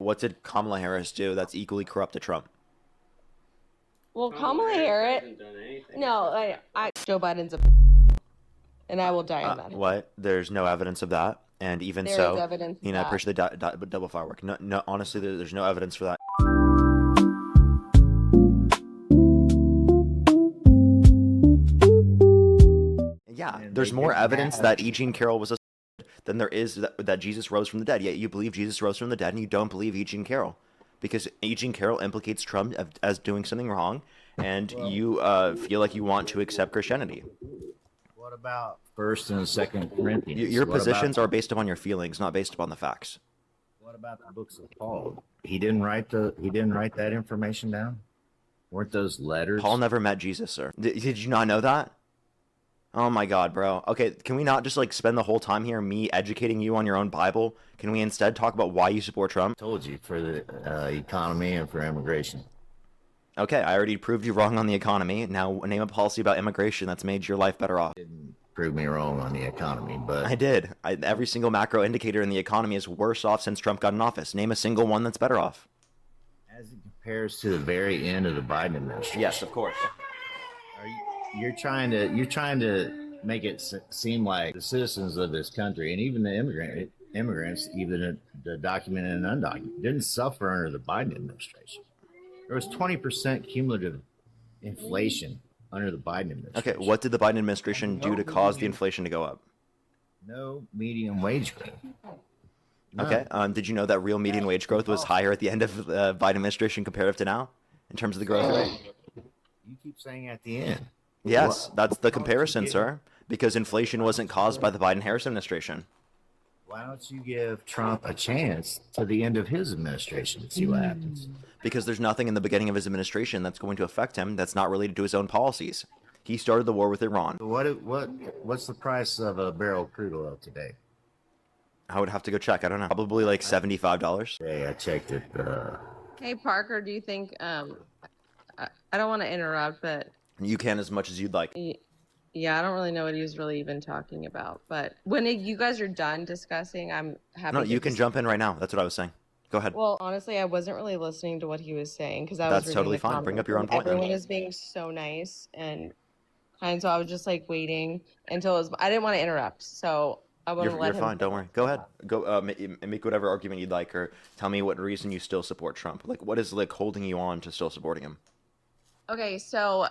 what did Kamala Harris do that's equally corrupt to Trump? Well, Kamala Harris hasn't done anything. No, Joe Biden's a and I will die on that. What? There's no evidence of that, and even There so, is evidence of I that. appreciate the double firework. No, honestly, there's no evidence for that. Yeah, there's more evidence that E. Jean Carroll was a than there is that Jesus rose from the dead. Yet you believe Jesus rose from the dead, and you don't believe E. Jean Carroll, because E. Jean Carroll implicates Trump as doing something wrong, and you feel like you want to accept Christianity. What about First and Second Corinthians? Your positions are based upon your feelings, not based upon the facts. What about the books of Paul? He didn't write that information down. Weren't those letters? Paul never met Jesus, sir. Did you not know that? Oh my God, bro. Okay, can we not just like spend the whole time here me educating you on your own Bible? Can we instead talk about why you support Trump? I told you, for the economy and for immigration. Okay, I already proved you wrong on the economy. Now name a policy about immigration that's made your life better off. Didn't prove me wrong on the economy, but I did. Every single macro indicator in the economy is worse off since Trump got in office. Name a single one that's better off. As it compares to the very end of the Biden administration. Yes, of course. You're trying to make it seem like the citizens of this country and even the immigrants, even the documented and undocumented, didn't suffer under the Biden administration. There was 20% cumulative inflation under the Biden administration. Okay, what did the Biden administration do to cause the inflation to go up? No median wage growth. No. Okay, did you know that real median wage growth was higher at the end of the Biden administration comparative to now, in terms of the growth rate? You keep saying at the end. Yes, that's the comparison, sir, because inflation wasn't caused by the Biden-Harris administration. Why don't you give Trump a chance to the end of his administration to see what happens? Because there's nothing in the beginning of his administration that's going to affect him that's not related to his own policies. He started the war with Iran. What's the price of a barrel of crude oil today? I would have to go check. I don't know. Probably like $75. Hey, I checked it. Hey, Parker, do you think I don't want to interrupt, but You can as much as you'd like. yeah, I don't really know what he was really even talking about. But when you guys are done discussing, I'm happy. No, you can jump in right now. That's what I was saying. Go ahead. Well, honestly, I wasn't really listening to what he was saying because I was That's reading totally the fine. Bring up your own point then. Everyone is being so nice and kind, so I was just like waiting until it was. I didn't want to interrupt, so I want to let him. You're fine. Don't worry. Go ahead. Go make whatever argument you'd like, or tell me what reason you still support Trump. Like, what is like holding you on to still supporting him? Okay, so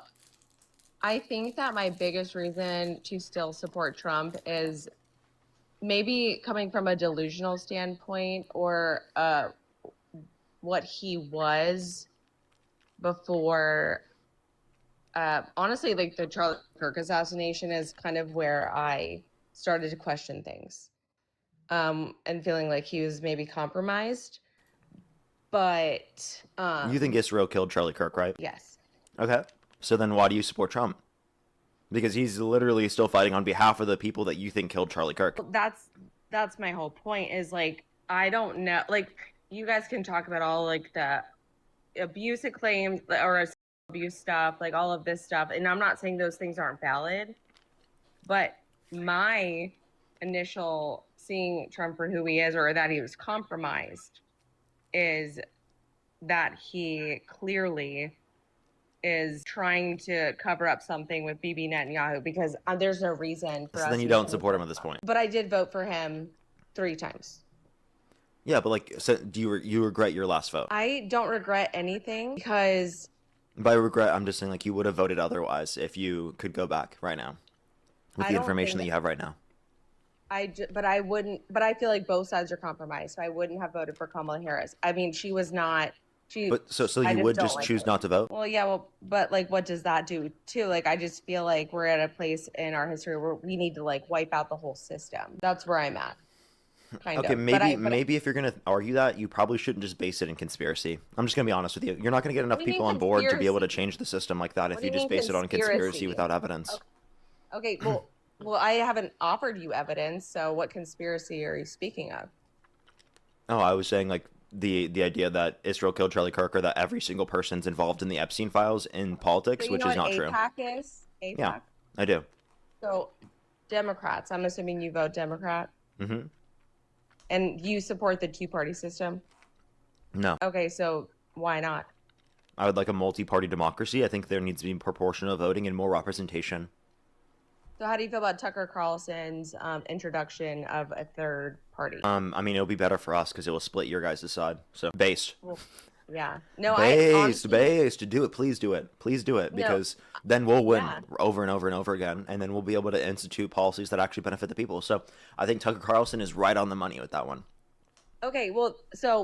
I think that my biggest reason to still support Trump is maybe coming from a delusional standpoint or what he was before. Honestly, like the Charlie Kirk assassination is kind of where I started to question things and feeling like he was maybe compromised. But You think Israel killed Charlie Kirk, right? yes. Okay. So then why do you support Trump? Because he's literally still fighting on behalf of the people that you think killed Charlie Kirk. That's my whole point is like, I don't know, like you guys can talk about all like the abuse claims or abuse stuff, like all of this stuff. And I'm not saying those things aren't valid, but my initial seeing Trump for who he is or that he was compromised is that he clearly is trying to cover up something with Bibi Netanyahu because there's no reason for us. So then you don't support him at this point. But I did vote for him 3 times. Yeah, but like, so do you regret your last vote? I don't regret anything because By regret, I'm just saying like you would have voted otherwise if you could go back right now with I the don't information think- that you have right now. but I wouldn't. But I feel like both sides are compromised, so I wouldn't have voted for Kamala Harris. I mean, she was not. But so I you would don't just like choose her. not to vote? Well, yeah, but like, what does that do too? Like, I just feel like we're at a place in our history where we need to like wipe out the whole system. That's where I'm at. Kind Okay, of. maybe if you're gonna argue that, you probably shouldn't just base it in conspiracy. I'm just gonna be honest with you. You're not gonna get enough What do you people mean on board to be able to conspiracy? change the system like that if What do you you just mean base it on conspiracy conspiracy? without evidence. Okay, well, I haven't offered you evidence. So, what conspiracy are you speaking of? Oh, I was saying like the idea that Israel killed Charlie Kirk or that every single person's involved in the Epstein files in politics, So you which know is what not true. AIPAC is? AIPAC? Yeah. I do. So, Democrats. I'm assuming you vote Democrat, Mm-hmm. and you support the two-party system. No. Okay, so why not? I would like a multi-party democracy. I think there needs to be proportional voting and more representation. So how do you feel about Tucker Carlson's introduction of a third party? I mean, it'll be better for us because it will split your guys' side. So, based. Well, yeah. No, I Based, honestly, based. Do it. Please do it. Please do it. no, Because then we'll win yeah. over and over and over again. And then we'll be able to institute policies that actually benefit the people. So I think Tucker Carlson is right on the money with that one. Okay, well,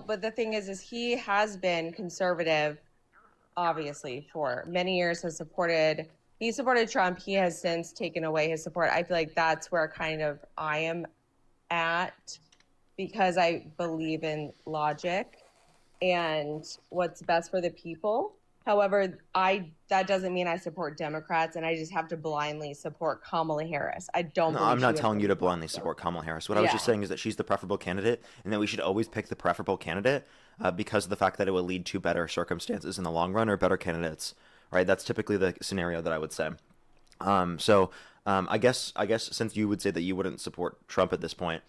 but the thing is he has been conservative, obviously, for many years. He supported Trump. He has since taken away his support. I feel like that's where kind of I am at, because I believe in logic and what's best for the people. However, that doesn't mean I support Democrats, and I just have to blindly support Kamala Harris. I don't No, believe I'm not she telling would you to win. blindly support Kamala Harris. What I was just saying is that she's the preferable candidate, and that we should always pick the preferable candidate because of the fact that it will lead to better circumstances in the long run or better candidates. Right? That's typically the scenario that I would say. I guess since you would say that you wouldn't support Trump at this point,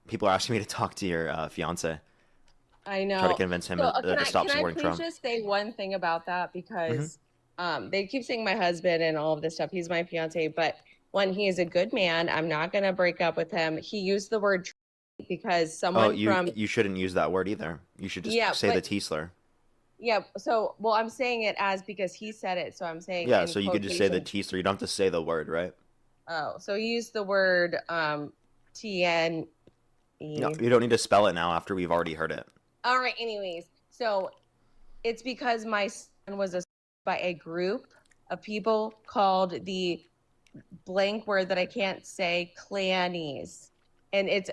people are asking me to talk to your fiance. I know. Try to convince him So, to stop supporting can I please Trump. just say one thing about that? Hmm. Because they keep saying my husband and all of this stuff. He's my fiance, but when he is a good man, I'm not going to break up with him. He used the word because Oh, someone from you shouldn't use that word either. You should just yeah, say the but T slur. yeah. So well, I'm saying it as because he said it, so I'm saying Yeah, in so you could just say the quotation. T slur. You don't have to say the word, right? Oh, so he used the word TNE. No, you don't need to spell it now after we've already heard it. All right. Anyways, so it's because my son was assaulted by a group of people called the blank word that I can't say, clannies, and it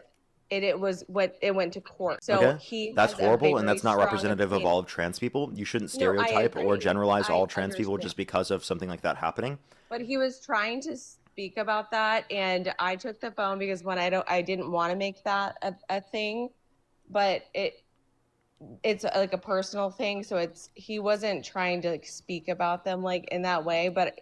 went to court. So Okay, he that's has a horrible, and very that's not strong representative of opinion. all of trans people. You shouldn't No, I stereotype or agree. generalize all I trans people understand. just because of something like that happening. But he was trying to speak about that, and I took the phone because when I didn't want to make that a thing, but it's like a personal thing, so he wasn't trying to like speak about them like in that way, but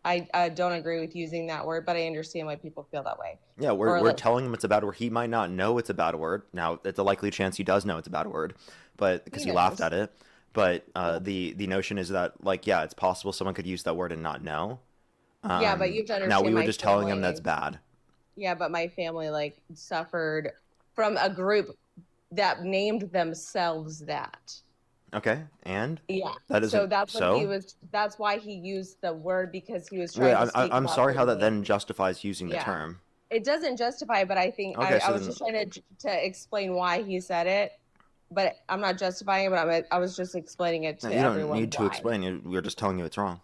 I don't agree with using that word, but I understand why people feel that way. Yeah, Or we're like, telling him it's a bad word. He might not know it's a bad word. Now, it's a likely chance he does know it's a bad word, but because he he laughed knows. at it. But Yeah. the notion is that like yeah, it's possible someone could use that word and not know. Yeah, but you have to Now we understand were my just telling him that's family. bad. Yeah, but my family like suffered from a group that named themselves that. Okay, and Yeah. that So isn't so. that's why he used the word, because he was Wait, trying to speak I'm about sorry their how that then name. justifies using the Yeah. term. It doesn't justify, but I think Okay, I so was then just trying to explain why he said it, but I'm not justifying it, but I was just explaining it no, to you don't everyone need to why. explain. We're just telling you it's wrong.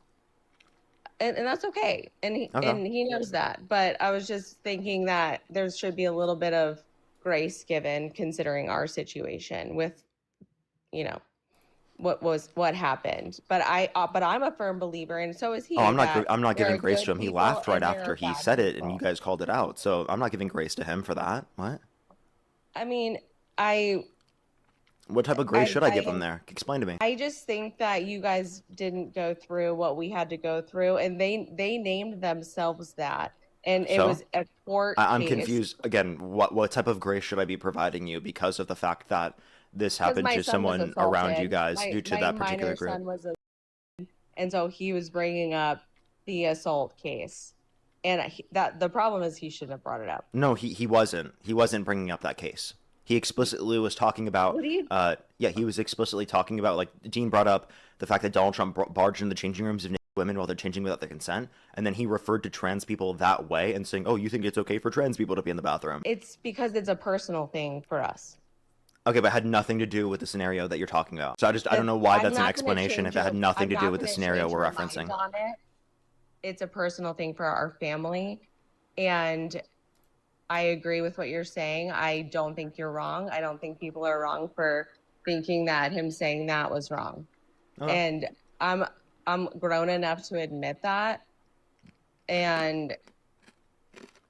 And that's okay. Okay. And he knows that. But I was just thinking that there should be a little bit of grace given considering our situation with, you know, what happened. But I'm a firm believer, and so is Oh, he, that I'm not there giving are grace to good him. He people laughed right and there after are he bad said it, and you people. guys called it out. So I'm not giving grace to him for that. What? I mean, I What type of grace should I give him there? Explain to me. I just think that you guys didn't go through what we had to go through, and they named themselves that, and it So was a court I'm case confused again. What type of grace should I be providing you because of the fact that this because happened my to son was someone around you assaulted. guys My due to my that particular minor group? son was and so he was bringing up the assault case, and that the problem is he shouldn't have brought it up. No, he wasn't. He wasn't bringing up that case. He explicitly was talking about. What do you? Yeah, he was explicitly talking about, like Dean brought up the fact that Donald Trump barged into the changing rooms of naked women while they're changing without their consent, and then he referred to trans people that way and saying, "Oh, you think it's okay for trans people to be in the bathroom?" It's because it's a personal thing for us. Okay, but it had nothing to do with the scenario that you're talking about. So I don't know why I'm that's an not going to explanation if change it had nothing I'm to do not with the going to scenario change we're your mind referencing. on it. It's a personal thing for our family, and I agree with what you're saying. I don't think you're wrong. I don't think people are wrong for thinking that him saying that was wrong. Okay. And I'm grown enough to admit that. And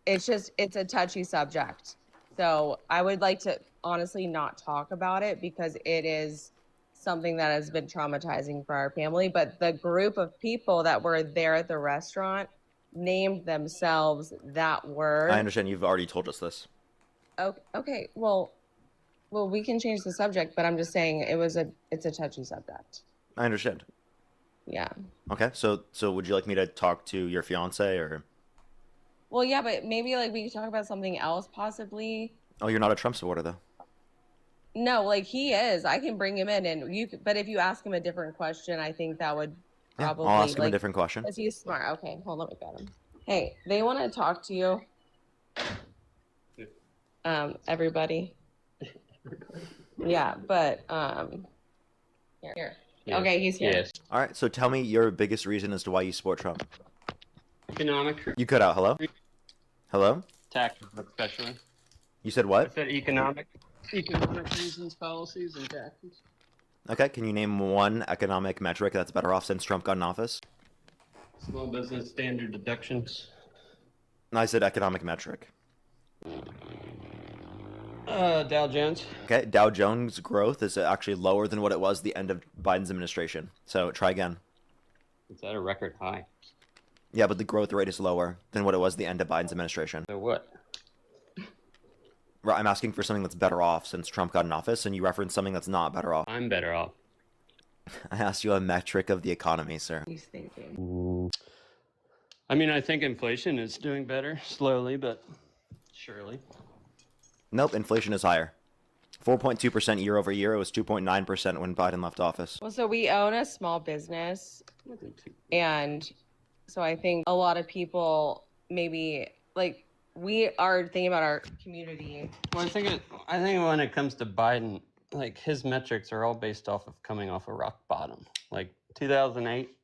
it's a touchy subject. So I would like to honestly not talk about it because it is something that has been traumatizing for our family. But the group of people that were there at the restaurant named themselves that word. I understand you've already told us this. Okay, well, Well, we can change the subject, but I'm just saying it's a touchy subject. I understand. Yeah. Okay, so would you like me to talk to your fiance or? Well, yeah, but maybe like we could talk about something else possibly. Oh, you're not a Trump supporter though. No, like he is. I can bring him in, and but if you ask him a different question, I think that would probably. I'll ask him a like, different question. Is he smart? Okay, hold on, we got him. Hey, they want to talk to you. Everybody. Yeah, but here. Yes. Okay, he's here. Yes. All right, so tell me your biggest reason as to why you support Trump. Economic. You cut out. Hello? Hello? Taxes, especially. You said I what? said economic reasons, policies, and taxes. Okay, can you name one economic metric that's better off since Trump got in office? Small business standard deductions. No, I said economic metric. Dow Jones. Okay, Dow Jones growth is actually lower than what it was the end of Biden's administration. So try again. Is that a record high? Yeah, but the growth rate is lower than what it was the end of Biden's administration. So what? Right, I'm asking for something that's better off since Trump got in office, and you referenced something that's not better off. I'm better off. I asked you a metric of the economy, sir. He's thinking. I mean, I think inflation is doing better, slowly, but surely. Nope, inflation is higher. 4.2% year over year. It was 2.9% when Biden left office. Well, so we own a small business, and so I think a lot of people maybe like we are thinking about our community. Well, I think when it comes to Biden, like his metrics are all based off of coming off a rock bottom. Like 2008,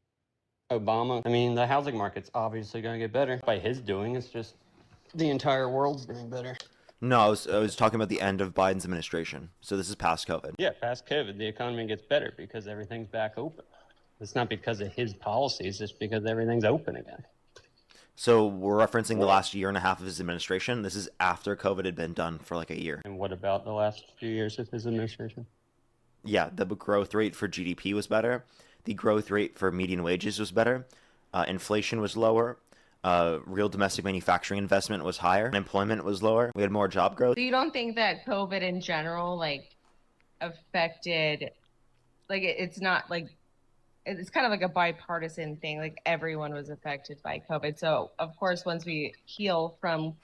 Obama. I mean, the housing market's obviously going to get better by his doing. It's just the entire world's doing better. No, I was talking about the end of Biden's administration. So this is past COVID. Yeah, past COVID, the economy gets better because everything's back open. It's not because of his policies, it's because everything's open again. So we're referencing the last year and a half of his administration. This is after COVID had been done for like a year. And what about the last few years of his administration? Yeah, the growth rate for GDP was better. The growth rate for median wages was better. Inflation was lower. Real domestic manufacturing investment was higher. Unemployment was lower. We had more job growth. So you don't think that COVID in general like affected, like it's not like it's kind of like a bipartisan thing. Like everyone was affected by COVID. So of course, once we heal from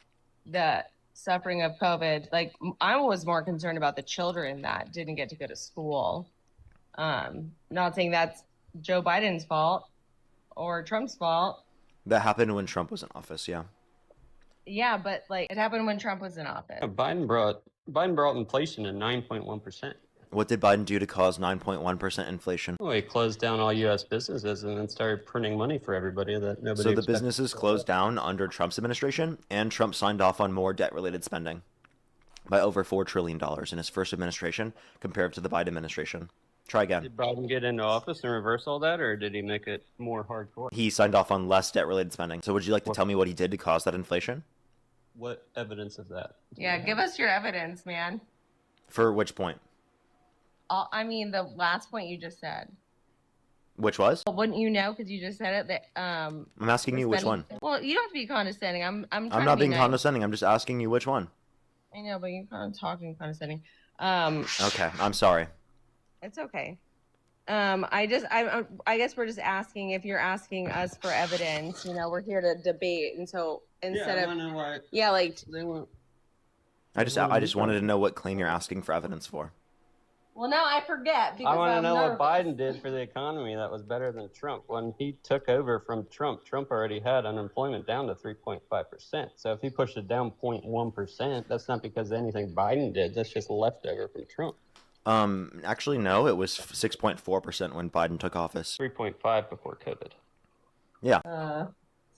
the suffering of COVID, like I was more concerned about the children that didn't get to go to school. Not saying that's Joe Biden's fault or Trump's fault. That happened when Trump was in office, yeah. Yeah, but like it happened when Trump was in office. Biden brought inflation to 9.1%. What did Biden do to cause 9.1% inflation? Well, he closed down all U.S. businesses and then started printing money for everybody that nobody. So the expected. businesses closed down under Trump's administration, and Trump signed off on more debt-related spending by over $4 trillion in his first administration compared to the Biden administration. Try again. Did Biden get into office and reverse all that, or did he make it more hardcore? He signed off on less debt-related spending. So would you like to tell me what he did to cause that inflation? What evidence is that? Yeah, give us your evidence, man. For which point? I mean, the last point you just said. Which was? Well, wouldn't you know? Because you just said it. That I'm asking you which one. Well, you don't have to be condescending. I'm not being condescending. I'm just asking you which one. I know, but you're kind of talking condescending. Okay, I'm sorry. It's okay. I guess we're just asking if you're asking us for evidence. You know, we're here to debate, and so instead of like they want. I just wanted to know what claim you're asking for evidence for. Well, now I forget because I want to I'm know nervous. what Biden did for the economy that was better than Trump. When he took over from Trump, Trump already had unemployment down to 3.5%. So if he pushed it down 0.1%, that's not because of anything Biden did. That's just leftover from Trump. Actually, no, it was 6.4% when Biden took office. 3.5 before COVID. Yeah.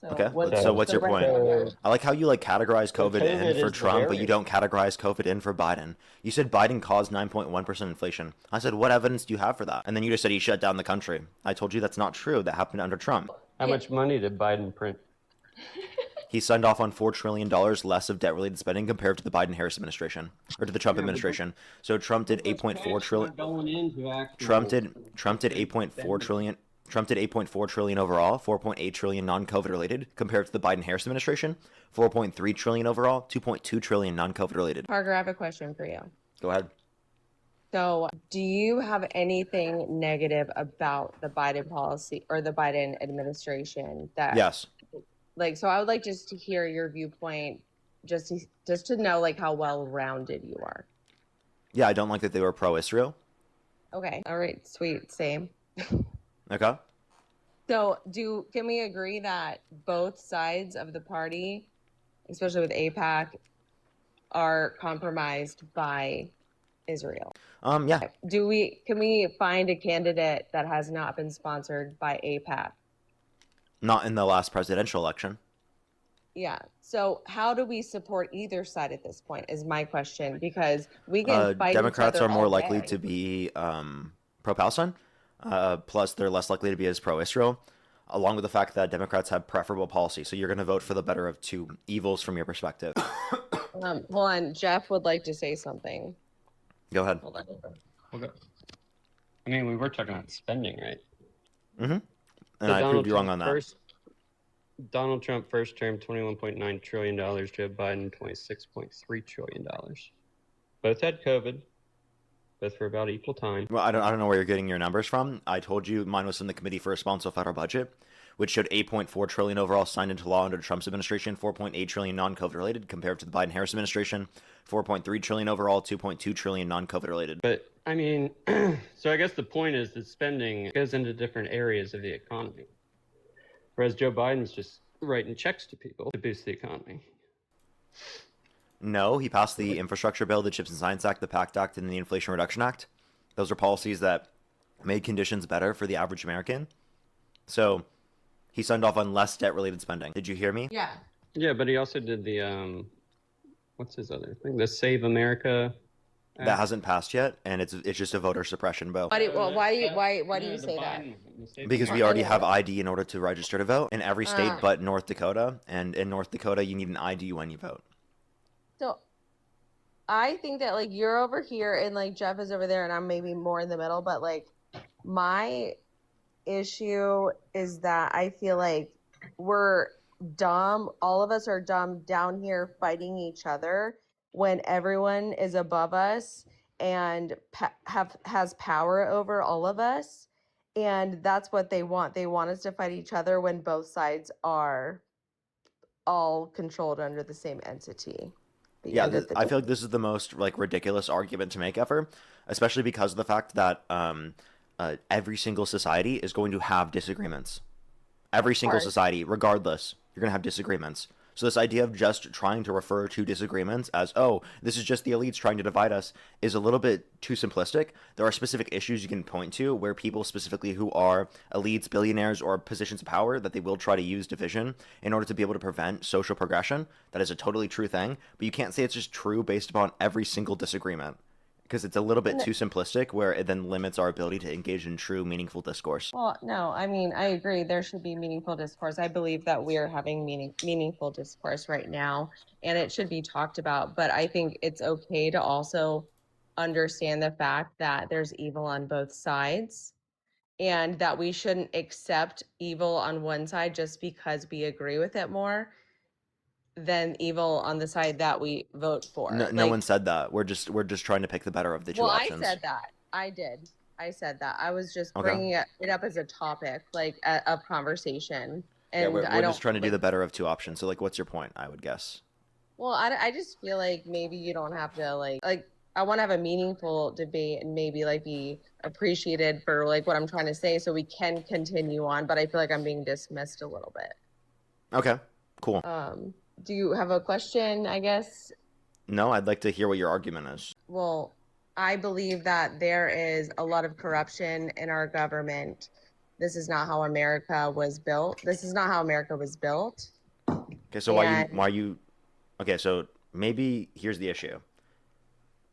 Okay. So what's your right point? there. I like how you categorize COVID COVID in for is the Trump, but you variant. don't categorize COVID in for Biden. You said Biden caused 9.1% inflation. I said, what evidence do you have for that? And then you just said he shut down the country. I told you that's not true. That happened under Trump. How much money did Biden print? He signed off on $4 trillion less of debt-related spending compared to the Biden-Harris administration, or to the Trump administration. So Trump did 8.4 trillion. Trump did 8.4 trillion. Trump did 8.4 trillion overall, 4.8 trillion non-COVID related, compared to the Biden-Harris administration, 4.3 trillion overall, 2.2 trillion non-COVID related. Parker, I have a question for you. Go ahead. So, do you have anything negative about the Biden policy or the Biden administration? That Yes. like, so I would like just to hear your viewpoint, just to know like how well rounded you are. Yeah, I don't like that they were pro-Israel. Okay. All right. Sweet. Same. Okay. So, can we agree that both sides of the party, especially with AIPAC, are compromised by Israel? Yeah. Can we find a candidate that has not been sponsored by AIPAC? Not in the last presidential election. Yeah. So how do we support either side at this point is my question, because we can fight Democrats each other are more all likely day. to be pro-Palestine. Plus, they're less likely to be as pro-Israel, along with the fact that Democrats have preferable policy. So you're going to vote for the better of two evils from your perspective. Hold on. Jeff would like to say something. Go ahead. Hold on. Okay. I mean, we were talking about spending, right? Mm-hmm. And So I proved you wrong on that. Donald Trump first term, $21.9 trillion. Joe Biden, $26.3 trillion. Both had COVID, both for about equal time. Well, I don't know where you're getting your numbers from. I told you mine was in the Committee for Responsible Federal Budget, which showed $8.4 trillion overall signed into law under Trump's administration, $4.8 trillion non-COVID related, compared to the Biden-Harris administration, $4.3 trillion overall, $2.2 trillion non-COVID related. But I mean, so I guess the point is that spending goes into different areas of the economy, whereas Joe Biden's just writing checks to people to boost the economy. No, he passed the Infrastructure Bill, the CHIPS and Science Act, the PACT Act, and the Inflation Reduction Act. Those are policies that made conditions better for the average American. So he signed off on less debt-related spending. Did you hear me? Yeah. Yeah, but he also did the what's his other thing? The Save America Act. That hasn't passed yet, and it's just a voter suppression bill. Why do you say that? Because we already have ID in order to register to vote in every state but North Dakota, and in North Dakota you need an ID when you vote. So I think that like you're over here and like Jeff is over there and I'm maybe more in the middle, but like my issue is that I feel like we're dumb. All of us are dumb down here fighting each other when everyone is above us and has power over all of us. And that's what they want. They want us to fight each other when both sides are all controlled under the same entity. Yeah, I feel like this is the most like ridiculous argument to make ever, especially because of the fact that every single society is going to have disagreements. Every single society, regardless, you're going to have disagreements. So this idea of just trying to refer to disagreements as, oh, this is just the elites trying to divide us is a little bit too simplistic. There are specific issues you can point to where people specifically who are elites, billionaires, or positions of power that they will try to use division in order to be able to prevent social progression. That is a totally true thing. But you can't say it's just true based upon every single disagreement, because it's a little bit too simplistic where it then limits our ability to engage in true, meaningful discourse. Well, no, I mean, I agree. There should be meaningful discourse. I believe that we are having meaningful discourse right now, and it should be talked about. But I think it's okay to also understand the fact that there's evil on both sides and that we shouldn't accept evil on one side just because we agree with it more than evil on the side that we vote for. No one said that. We're just trying to pick the better of the two options. I said that. I did. I said that. I was just bringing it up as a topic, like of conversation. And yeah, we're just trying to do the better of two options. So, like, what's your point? I would guess. Well, I just feel like maybe you don't have to like I want to have a meaningful debate and maybe like be appreciated for like what I'm trying to say, so we can continue on. But I feel like I'm being dismissed a little bit. Okay. Cool. Do you have a question, I guess? No, I'd like to hear what your argument is. Well, I believe that there is a lot of corruption in our government. This is not how America was built. Okay, so okay, so maybe here's the issue.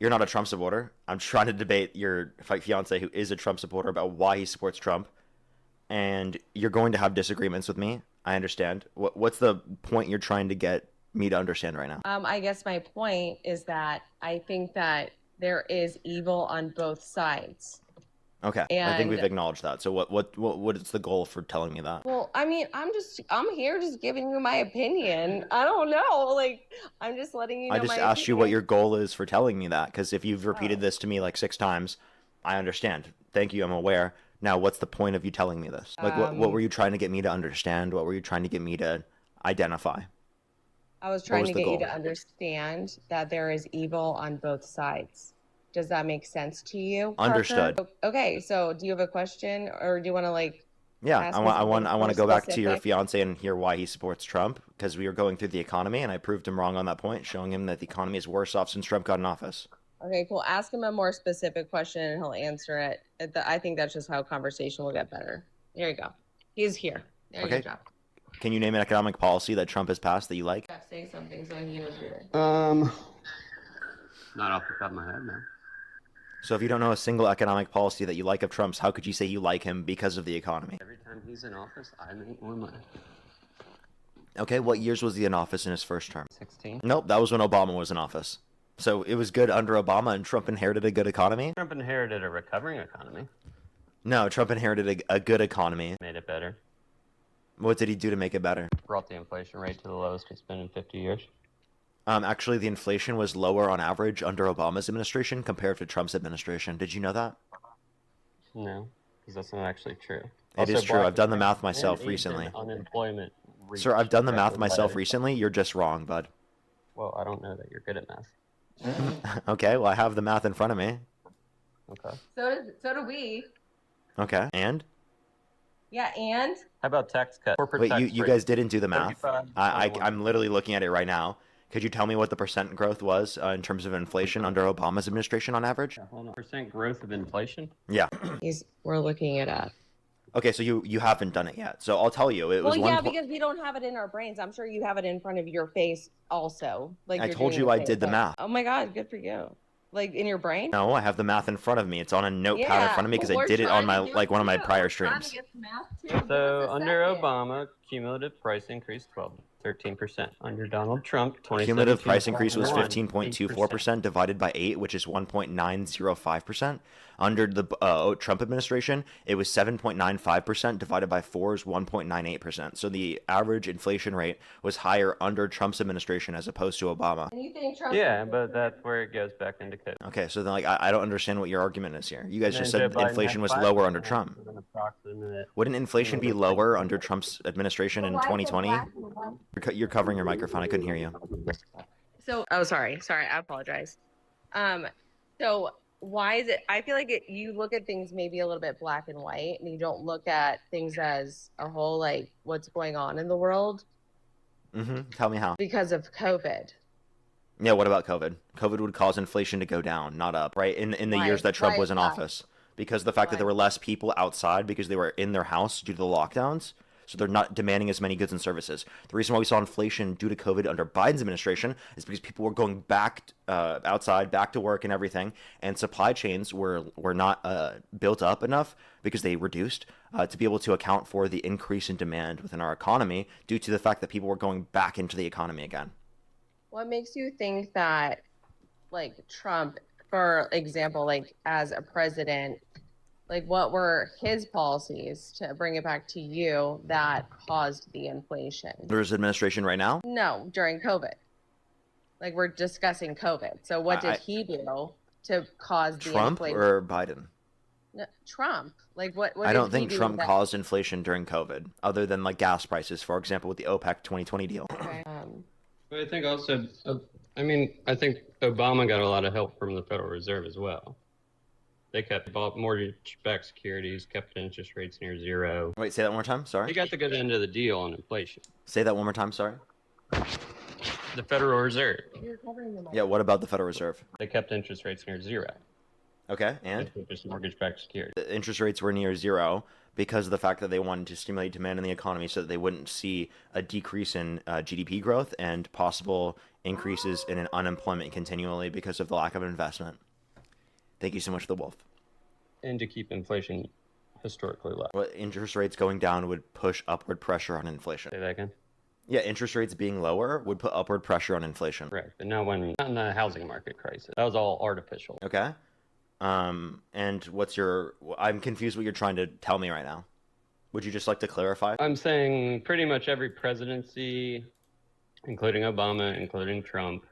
You're not a Trump supporter. I'm trying to debate your fiance who is a Trump supporter about why he supports Trump. And you're going to have disagreements with me. I understand. What's the point you're trying to get me to understand right now? I guess my point is that I think that there is evil on both sides. Okay, I think And we've acknowledged that. So what is the goal for telling me that? well, I mean, I'm here just giving you my opinion. I don't know. Like, I'm just letting you know I just my asked you what opinion. your goal is for telling me that, because if you've repeated Oh. this to me like 6 times, I understand. Thank you, I'm aware. Now, what's the point of you telling me this? Like, what were you trying to get me to understand? What were you trying to get me to identify? I was What trying was to the get you goal? to understand that there is evil on both sides. Does that make sense to you, Parker? Understood. Okay, so do you have a question, or do you want to like Yeah, ask I me want something I want more to go back to your specific? fiance and hear why he supports Trump, because we were going through the economy and I proved him wrong on that point, showing him that the economy is worse off since Trump got in office. Okay, cool. Ask him a more specific question and he'll answer it. I think that's just how conversation will get better. There you go. He's here. There Okay. you go. Can you name an economic policy that Trump has passed that you like? Jeff, say something so he knows you're Not off the top of my head, no. So if you don't know a single economic policy that you like of Trump's, how could you say you like him because of the economy? Every time he's in office, I make more money. Okay, what years was he in office in his first term? 16. Nope, that was when Obama was in office. So it was good under Obama and Trump inherited a good economy? Trump inherited a recovering economy, No, Trump inherited a good economy. made it better, What did he do to make it better? brought the inflation rate to the lowest it's been in 50 years. Actually, the inflation was lower on average under Obama's administration compared to Trump's administration. Did you know that? No, because that's not actually true. It is true. Black I've done the math and myself Asian recently. Unemployment Sir, I've done the math record myself lows. recently. You're just wrong, bud. Well, I don't know that you're good at math. Okay, well, I have the math in front of me. Okay. So do we. Okay, and? Yeah, and How about tax cut? Corporate Wait, tax you rate, guys didn't do the math. 35, I'm literally looking at it right now. Could you tell me what the percent growth was in terms of inflation under Obama's administration on average? Hold on. Percent growth of inflation? Yeah. we're looking it up. Okay, so you haven't done it yet. So I'll tell you, it was Well, one. yeah, because we don't have it in our brains. I'm sure you have it in front of your face also. Like I you're told doing you the I same did the thing. math. Oh my God, good for you. Like in your brain? No, I have the math in front of me. It's on a notepad in Yeah, front of me because I we're did it on trying my to do like one of my too. prior We're trying to streams. get the math too. Give us So a under second. Obama, cumulative price increase 13%. Under Donald Trump, 2017, Cumulative price increase was 21, 15.24% divided by 8, which is 1.905%. Under the Trump administration, it was 7.95% divided by 4 is 1.98%. So the average inflation rate was higher under Trump's administration as opposed to Obama. And you think Trump? Yeah, but that's where it goes back into COVID. Okay, so then like I don't understand what your argument is here. You guys just said Joe Biden inflation had was 5% lower under Trump. with an approximate Wouldn't inflation be lower under Trump's administration in 2020? You're covering your microphone. I couldn't hear you. So, oh, sorry, I apologize. So why is it? I feel like you look at things maybe a little bit black and white, and you don't look at things as a whole, like what's going on in the world Tell me how. because of COVID. Yeah, what about COVID? COVID would cause inflation to go down, not up, right? In the years that Trump was in office. Because the fact that there were less people outside because they were in their house due to the lockdowns. So they're not demanding as many goods and services. The reason why we saw inflation due to COVID under Biden's administration is because people were going back outside, back to work and everything, and supply chains were not built up enough because they reduced to be able to account for the increase in demand within our economy due to the fact that people were going back into the economy again. What makes you think that, like Trump, for example, like as a president, like what were his policies, to bring it back to you, that caused the inflation? There's administration right now? No, during COVID. Like we're discussing COVID. So what did he do to cause the Trump inflation? or Biden? No, Trump. Like what I did don't he think do Trump that- caused inflation during COVID, other than like gas prices, for example, with the OPEC 2020 deal. Okay. But I think also, I think Obama got a lot of help from the Federal Reserve as well. They bought mortgage-backed securities, kept interest rates near zero. Wait, say that one more time. They Sorry. got the good end of the deal on inflation. Say that one more time. Sorry. The Federal Reserve, Yeah. What about the Federal Reserve? they kept interest rates near zero. Okay. And Just mortgage-backed securities. the interest rates were near zero because of the fact that they wanted to stimulate demand in the economy so that they wouldn't see a decrease in GDP growth and possible increases in unemployment continually because of the lack of investment. Thank you so much, The Wolf. And to keep inflation historically low. Well, interest rates going down would push upward pressure on inflation. Say that again? Yeah, interest rates being lower would put upward pressure on inflation. Correct. But not in the housing market crisis. That was all artificial. Okay. And I'm confused what you're trying to tell me right now. Would you just like to clarify? I'm saying pretty much every presidency, including Obama, including Trump,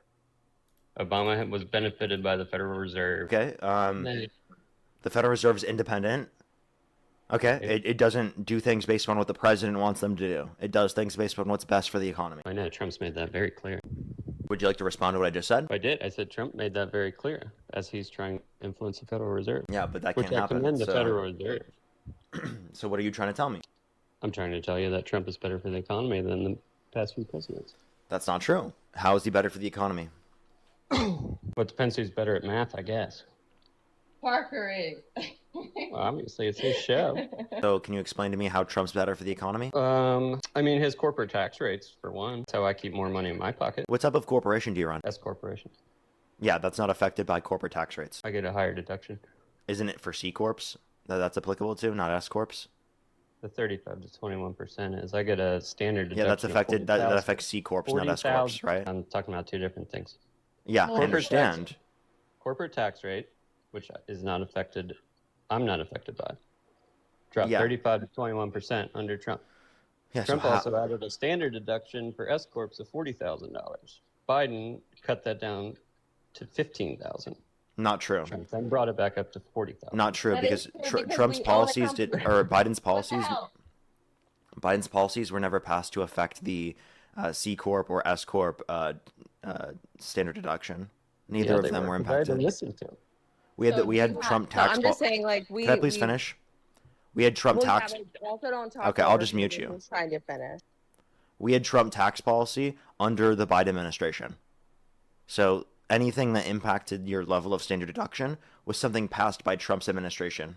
Obama was benefited by the Federal Reserve. Okay. The Federal Reserve is independent. Okay. It doesn't do things based on what the president wants them to do. It does things based on what's best for the economy. I know Trump's made that very clear. Would you like to respond to what I just said? I did. I said Trump made that very clear as he's trying to influence the Federal Reserve. Yeah, but that Which can't I happen. commend the Federal Reserve. So what are you trying to tell me? I'm trying to tell you that Trump is better for the economy than the past few presidents. That's not true. How is he better for the economy? Well, it depends who's better at math, I guess. Parker is. Well, obviously, it's his show. So can you explain to me how Trump's better for the economy? I mean, his corporate tax rates, for one. That's how I keep more money in my pocket. What type of corporation do you run? S corporations. Yeah, that's not affected by corporate tax rates. I get a higher deduction. Isn't it for C corps that's applicable to, not S corps? The 35 to 21% is. I get a standard deduction. Yeah, that's affected. That affects C corps, not S corps, 40,000. right? I'm talking about two different things. Yeah, I Corporate understand. Corporate tax rate, which is not affected, I'm not affected by, dropped Yeah. 35 to 21% under Trump. Yeah, Trump so how- also added a standard deduction for S corps of $40,000. Biden cut that down to $15,000. Not true. Trump then brought it back up to $40,000. Not true That because is true, because Trump's we own a policies did, company. or Biden's What the policies. hell? Biden's policies were never passed to affect the C corp or S corp standard deduction. Neither of them were impacted. Listen to him. We had So we do had you Trump have- tax. I'm just saying, like, we. Can I please finish? We had Trump Well, yeah, tax. but also don't talk Okay, I'll over just mute people you. who's trying to finish. We had Trump tax policy under the Biden administration. So anything that impacted your level of standard deduction was something passed by Trump's administration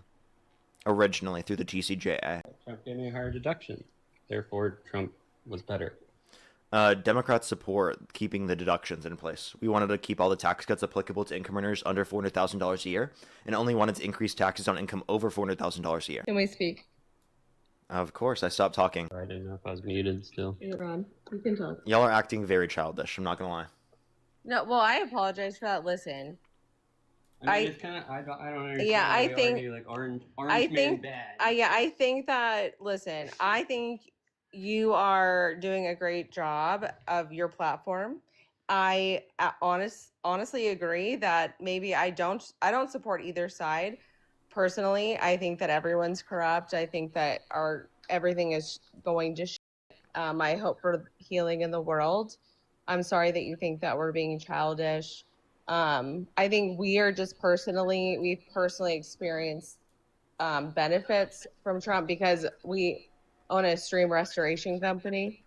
originally through the TCJA. Trump gave me a higher deduction. Therefore, Trump was better. Democrats support keeping the deductions in place. We wanted to keep all the tax cuts applicable to income earners under $400,000 a year, and only wanted to increase taxes on income over $400,000 a year. Can we speak? Of course, I stopped talking. I didn't know if I was muted still. You're on. You can talk. Y'all are acting very childish. I'm not gonna lie. No, well, I apologize for that. Listen, I- it's kind of I don't understand. Yeah, why I we think- argue, like orange I man think- bad. I think that. Listen, I think you are doing a great job of your platform. I honestly agree that maybe I don't support either side. Personally, I think that everyone's corrupt. I think that everything is going to shit. I hope for healing in the world. I'm sorry that you think that we're being childish. I think we've personally experienced benefits from Trump because we own a stream restoration company,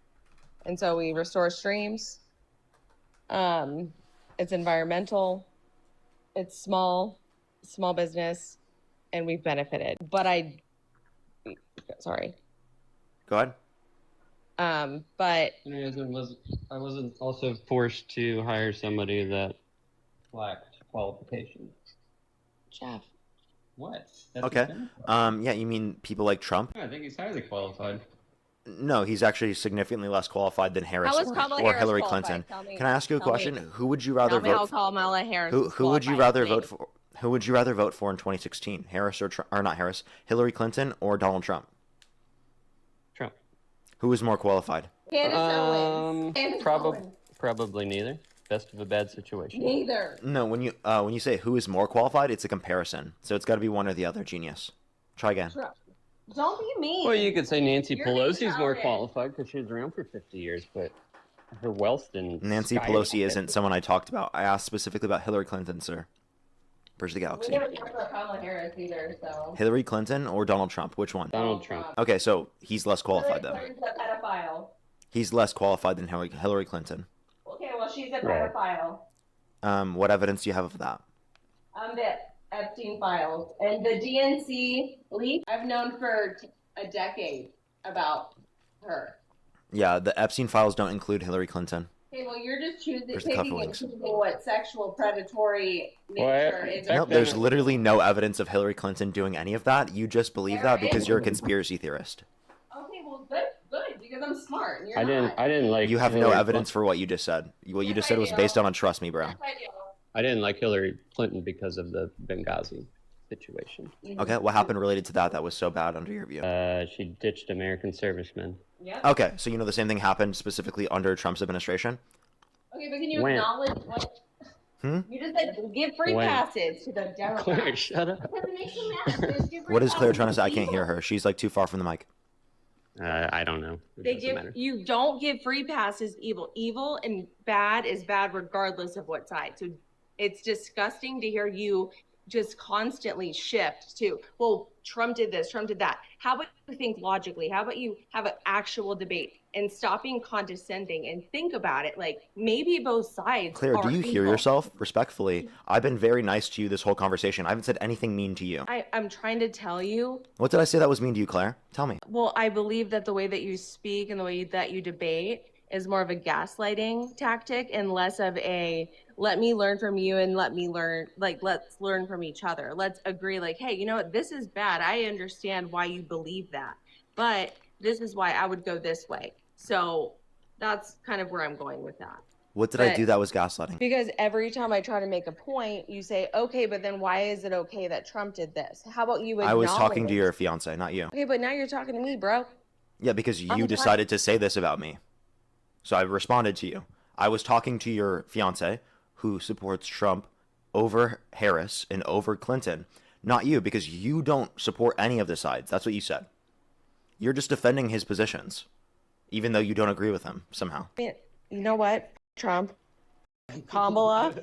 and so we restore streams. It's environmental, it's small business, and we've benefited. But sorry. Go ahead. But I wasn't also forced to hire somebody that lacked qualifications. Jeff, What? Okay. Yeah, you mean people like Trump? I think he's highly qualified. No, he's actually significantly less qualified than Harris how is or Kamala Harris Hillary qualified? Clinton. Tell me, Can I ask you a tell me. question? Who would you rather tell me how vote for? Kamala Harris is Who would you qualified, rather please. vote for? Who would you rather vote for in 2016? Harris or not Harris? Hillary Clinton or Donald Trump? Trump. Who is more qualified? Candace Owens. Candace Owens. Probably neither. Best of a bad situation. Neither. No, when you say who is more qualified, it's a comparison. So it's got to be one or the other. Genius. Try again. Trump. Don't be mean. Well, you could say Nancy You're being Pelosi's more childish. qualified because she was around for 50 years, but her wealth didn't. Nancy skyrocket. Pelosi isn't someone I talked about. I asked specifically about Hillary Clinton, sir. Bridge the We galaxy. never talked about Kamala Harris either, so. Hillary Clinton or Donald Trump? Which one? Donald Trump. Okay, so he's less qualified then. Hillary Clinton's a pedophile. He's less qualified than Hillary Clinton. Okay, well, she's a Right. pedophile. What evidence do you have of that? The Epstein files and the DNC leak. I've known for a decade about her. Yeah, the Epstein files don't include Hillary Clinton. Okay, well, you're just There's a picking couple and links. choosing what sexual predatory Well, nature is. back Nope, then- there's literally no evidence of Hillary Clinton doing any of that. You just believe that because you're a conspiracy theorist. Okay, well, good, because I'm smart and you're I not. didn't like. You have no Hillary evidence for what you just said. What you Yes, just I said was do. based on a trust me, bro. Yes, I do. I didn't like Hillary Clinton because of the Benghazi situation. Okay, what happened related to that was so bad under your view? She ditched American servicemen. Yep. Okay, so you know the same thing happened specifically under Trump's administration? Okay, but can you When? acknowledge what? You just said give free When? passes to the Claire, Democrats. shut up. Because it makes them mad. Just give free What is Claire passes trying to say? I to can't hear people. her. She's like too far from the mic. I don't know. It They doesn't give matter. you don't give free passes to evil. Evil and bad is bad regardless of what side. So it's disgusting to hear you just constantly shift to, well, Trump did this, Trump did that. How about you think logically? How about you have an actual debate and stop being condescending and think about it? Like maybe both sides. Claire, do are you hear evil. yourself? Respectfully, I've been very nice to you this whole conversation. I haven't said anything mean to you. I'm trying to tell you. What did I say that was mean to you, Claire? Tell me. Well, I believe that the way that you speak and the way that you debate is more of a gaslighting tactic and less of a let me learn from you and let me learn, like, let's learn from each other. Let's agree, like, hey, you know what? This is bad. I understand why you believe that, but this is why I would go this way. So that's kind of where I'm going with that. What did I But- do that was gaslighting? Because every time I try to make a point, you say, okay, but then why is it okay that Trump did this? How about you I was talking to acknowledge- your fiance, not you. Okay, but now you're talking to me, bro. Yeah, because I'm you trying- decided to say this about me. So I responded to you. I was talking to your fiance who supports Trump over Harris and over Clinton, not you, because you don't support any of the sides. That's what you said. You're just defending his positions, even though you don't agree with him somehow. You know what? Trump, Kamala,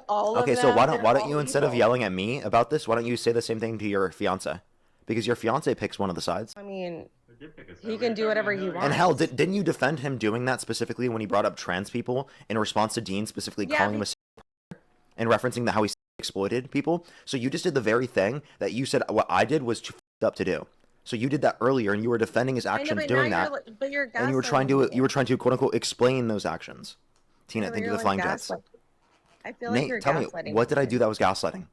all of Okay, them. so why they're don't all you, instead of evil. yelling at me about this, why don't you say the same thing to your fiance? Because your fiance picks one of the sides. I mean, he can do whatever he wants. And hell, didn't you defend him doing that specifically when he brought up trans people in response to Dean specifically Yeah, calling him and referencing how he exploited people? So you just did the very thing that you said what I did was too f***ed up to do. So you did that earlier, and you were defending his I know, actions but doing now that, but you're and you were trying to quote unquote explain those actions. Tina, Yeah, thank you you're for the flying like jets. gaslight- I feel like you're Nate, tell me, gaslighting. what did I do that was gaslighting?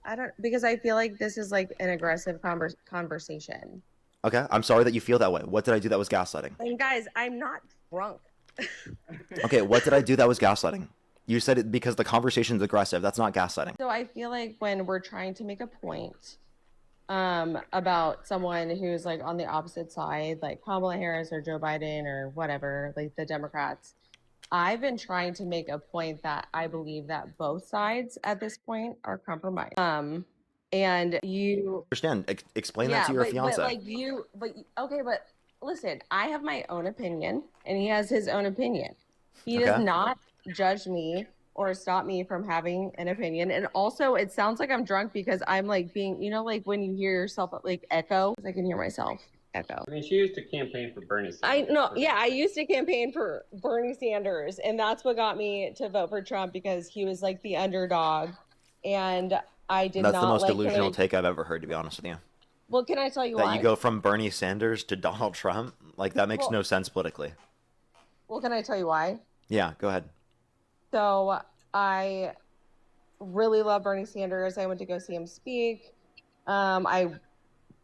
I don't, because I feel like this is like an aggressive conversation. Okay, I'm sorry that you feel that way. What did I do that was gaslighting? And guys, I'm not drunk. Okay, what did I do that was gaslighting? You said it because the conversation's aggressive. That's not gaslighting. So I feel like when we're trying to make a point about someone who's like on the opposite side, like Kamala Harris or Joe Biden or whatever, like the Democrats, I've been trying to make a point that I believe that both sides at this point are compromised. And you Understand? Explain that to your fiance. But like okay, but listen, I have my own opinion and he has his own opinion. He does Okay. not judge me or stop me from having an opinion. And also it sounds like I'm drunk because I'm like being, you know, like when you hear yourself like echo, I can hear myself echo. I mean, she used to campaign for Bernie Sanders. I know, yeah, I used to campaign for Bernie Sanders, and that's what got me to vote for Trump because he was like the underdog, and I did That's not the most like delusional him. take I've ever heard, to be honest with you. Well, can I tell you That why? you go from Bernie Sanders to Donald Trump, like that makes Well- no sense politically. Well, can I tell you why? Yeah, go ahead. So I really love Bernie Sanders. I went to go see him speak. I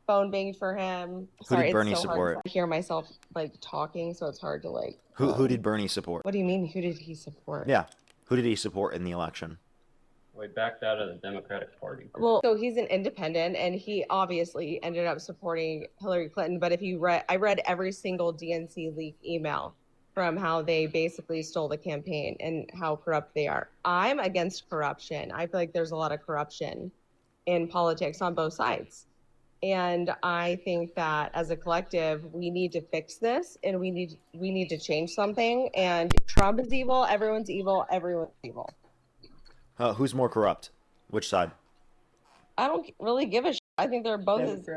phone banged for him. Who did it's Bernie so hard support? 'cause I hear myself like talking, so it's hard to like. Who did Bernie support? What do you mean? Who did he support? Yeah, who did he support in the election? Well, he backed out of the Democratic Party. Well, so he's an independent, and he obviously ended up supporting Hillary Clinton. But if you read, I read every single DNC leak email from how they basically stole the campaign and how corrupt they are. I'm against corruption. I feel like there's a lot of corruption in politics on both sides. And I think that as a collective, we need to fix this, and we need to change something. And Trump is evil. Everyone's evil. Everyone's evil. Who's more corrupt? Which side? I don't really give a shit. I think they're both as,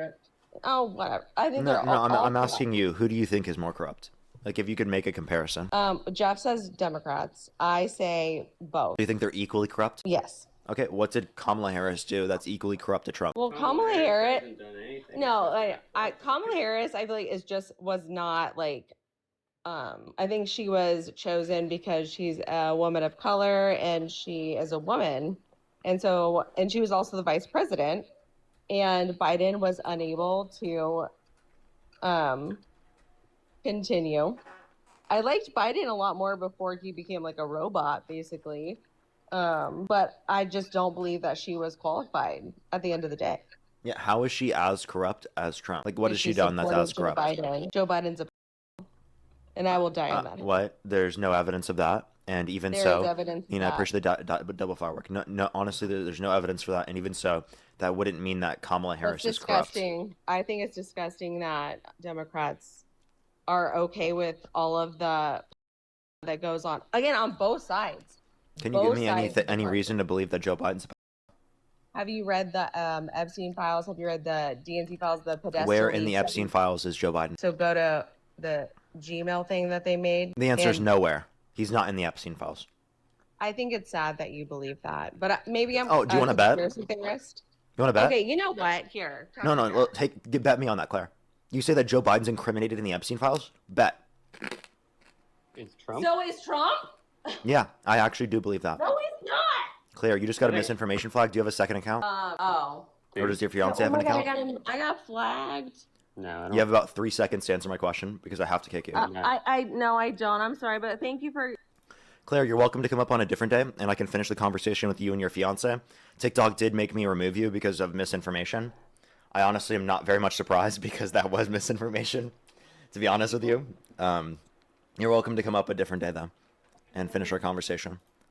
oh, whatever. I think No, they're no, all I'm corrupt. asking you, who do you think is more corrupt? Like, if you could make a comparison. Jeff says Democrats. I say both. Do you think they're equally corrupt? Yes. Okay, what did Kamala Harris do that's equally corrupt to Trump? Well, Kamala Harris. hasn't done anything. No, Kamala Harris, I feel like was not like. I think she was chosen because she's a woman of color and she is a woman, and she was also the vice president, and Biden was unable to continue. I liked Biden a lot more before he became like a robot, basically. But I just don't believe that she was qualified at the end of the day. Yeah, how is she as corrupt as Trump? Like, what has she done that's as corrupt? Joe Biden's a and I will die on that. What? There's no evidence of that. And even There so, is evidence I appreciate the double firework. No, honestly, there's no evidence for that. And even so, that wouldn't mean that Kamala Harris is corrupt. I think it's disgusting that Democrats are okay with all of the that goes on again on both sides. Can you give me any reason to believe that Joe Biden's? Have you read the Epstein files? Have you read the DNC files? The pedestrian. Where in the Epstein files is Joe Biden? So go to the Gmail thing that they made. The answer is nowhere. He's not in the Epstein files. I think it's sad that you believe that, but maybe I'm. Oh, do you want to bet? You want to bet? Okay, you know what? Here. No. Well, bet me on that, Claire. You say that Joe Biden's incriminated in the Epstein files? Bet. Is Trump? So is Trump? Yeah, I actually do believe that. No, he's not. Claire, you just got a misinformation flag. Do you have a second account? Oh. Or does your fiance have an account? I got flagged. No, I don't. You have about 3 seconds to answer my question because I have to kick you. No, I don't. I'm sorry, but thank you for. Claire, you're welcome to come up on a different day, and I can finish the conversation with you and your fiance. TikTok did make me remove you because of misinformation. I honestly am not very much surprised because that was misinformation, to be honest with you. You're welcome to come up a different day, though, and finish our conversation.